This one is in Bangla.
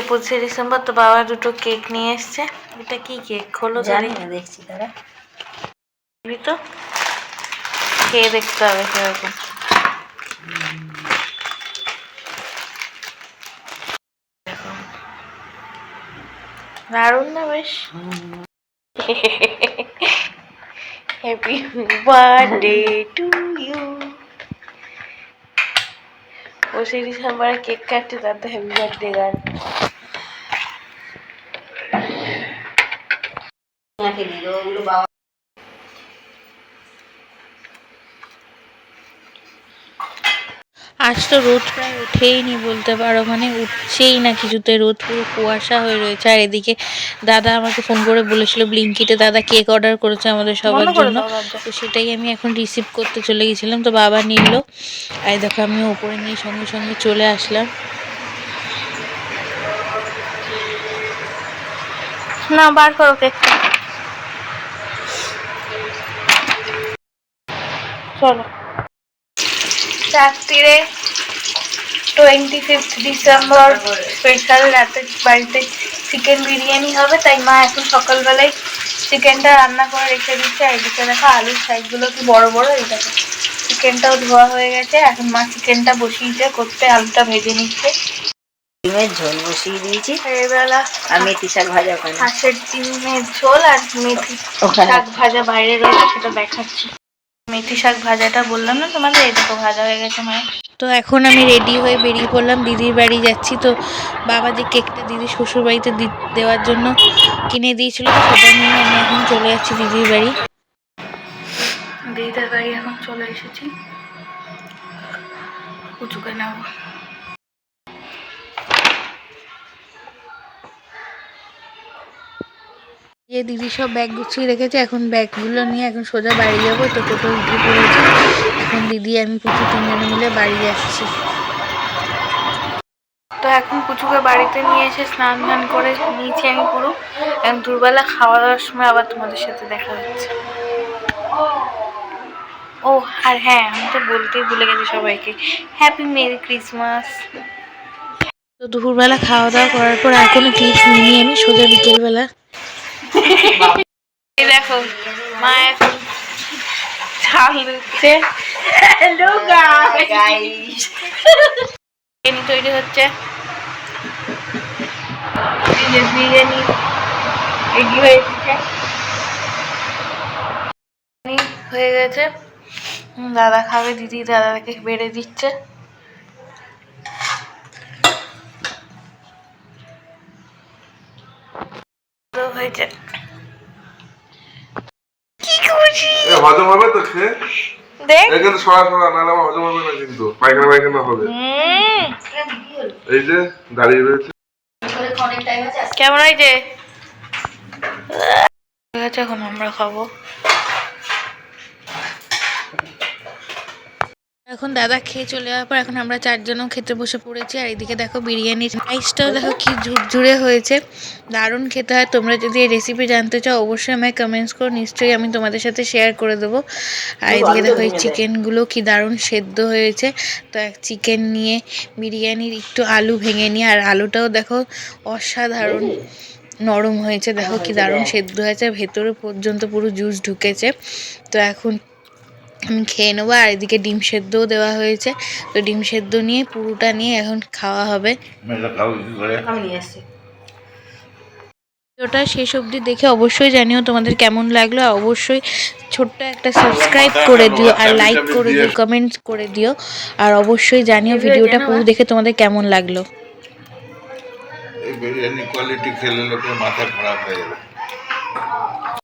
25 ডিসেম্বর তো বাবা দুটো কেক নিয়ে এসছে। এটা কি কেক খোলো জানি না, দেখছি তারা তো খেয়ে দেখতে হবে কিরকম। দারুণ না বেশ। Happy birthday to you. 25 ডিসেম্বরে কেক কাটছে, তাতে হ্যাপি বার্থডে গান। আজ তো রোদ প্রায় ওঠেই নি বলতে পারো, মানে উঠছেই না কিছুতে, রোদ পুরো কুয়াশা হয়ে রয়েছে। আর এদিকে দাদা আমাকে ফোন করে বলেছিল ব্লিঙ্কিটে দাদা কেক অর্ডার করেছে আমাদের সবার জন্য, তো সেটাই আমি এখন রিসিভ করতে চলে গেছিলাম। তো বাবা নিল, আর দেখো আমি ওপরে নিয়ে সঙ্গে সঙ্গে চলে আসলাম। না বার করো কেকটা, চলো। রাত্রিরে 25 ডিসেম্বর স্পেশাল রাতে বাড়িতে চিকেন বিরিয়ানি হবে, তাই মা এখন সকালবেলায় চিকেনটা রান্না করে রেখে দিচ্ছে। আর এদিকে দেখো আলুর সাইজগুলো কি বড় বড়, এই দেখো চিকেনটাও ধোয়া হয়ে গেছে। এখন মা চিকেনটা বসিয়েছে করতে, আলুটা ভেজে নিচ্ছে। ডিমের ঝোল বসিয়ে দিয়েছি, এবেলা আর মেথি শাক ভাজা ওখানে, হাঁসের ডিমের ঝোল আর মেথি শাক ভাজা বাইরে রয়েছে, সেটা দেখাচ্ছি। মেথি শাক ভাজাটা বললাম না তোমাদের, এই দেখো ভাজা হয়ে গেছে মায়ের। তো এখন আমি রেডি হয়ে বেরিয়ে পড়লাম, দিদির বাড়ি যাচ্ছি। তো বাবা যে কেকটা দিদির শ্বশুর বাড়িতে দেওয়ার জন্য কিনে দিয়েছিল, তো সেটা নিয়ে আমি এখন চলে যাচ্ছি দিদির বাড়ি। দিদির বাড়ি এখন চলে এসেছি, পুচুকে নেব। দিদি সব ব্যাগ গুছিয়ে রেখেছে, এখন ব্যাগগুলো নিয়ে এখন সোজা বাড়ি যাবো। তো টোটো উঠে পড়েছি, এখন দিদি আমি পুচু তিনজনে মিলে বাড়ি যাচ্ছি। তো এখন পুচুকে বাড়িতে নিয়ে এসে স্নান টান করে নিয়েছি আমি পুরো। এখন দুপুরবেলা খাওয়া দাওয়ার সময় আবার তোমাদের সাথে দেখা হচ্ছে। ও আর হ্যাঁ, আমি তো বলতেই ভুলে গেছি সবাইকে, হ্যাপি মেরি ক্রিসমাস। তো দুপুরবেলা খাওয়া দাওয়া করার পর আর কোনো ক্লিপস নিয়ে আমি সোজা বিকেলবেলা দেখো মা এখন চাল দিচ্ছে। হ্যালো গাইস, বিরিয়ানি তৈরি হচ্ছে, বিরিয়ানি রেডি হয়ে গেছে। দাদা খাবে, দিদি দাদাকে বেড়ে দিচ্ছে। হয়েছে কি খুশি, হজম হবে তো খেয়ে দেখ, এখানে সরা সরা নালে আমার হজম হবে না, কিন্তু পায়খানা পায়খানা হবে। এই যে দাঁড়িয়ে রয়েছে, কেমন হয়েছে? এখন আমরা খাবো। এখন দাদা খেয়ে চলে যাওয়ার পর এখন আমরা চারজনও খেতে বসে পড়েছি। আর এদিকে দেখো বিরিয়ানির রাইসটাও দেখো কি ঝুরঝুরে হয়েছে, দারুণ খেতে হয়। তোমরা যদি এই রেসিপি জানতে চাও অবশ্যই আমায় কমেন্টস করো, নিশ্চয়ই আমি তোমাদের সাথে শেয়ার করে দেবো। আর এদিকে দেখো এই চিকেনগুলো কি দারুণ সেদ্ধ হয়েছে। তো এক চিকেন নিয়ে বিরিয়ানির একটু আলু ভেঙে নিয়ে, আর আলুটাও দেখো অসাধারণ নরম হয়েছে, দেখো কি দারুণ সেদ্ধ হয়েছে, ভেতরে পর্যন্ত পুরো জুস ঢুকেছে। তো এখন আমি খেয়ে নেবো। আর এদিকে ডিম সেদ্ধও দেওয়া হয়েছে, তো ডিম সেদ্ধ নিয়ে পুরোটা নিয়ে এখন খাওয়া হবে। ভিডিওটা শেষ অবধি দেখে অবশ্যই জানিও তোমাদের কেমন লাগলো, আর অবশ্যই ছোট্ট একটা সাবস্ক্রাইব করে দিও, আর লাইক করে দিও, কমেন্ট করে দিও, আর অবশ্যই জানিও ভিডিওটা পুরো দেখে তোমাদের কেমন লাগলো। এই বিরিয়ানি কোয়ালিটি খেলে লোকের মাথা খারাপ হয়ে যাবে।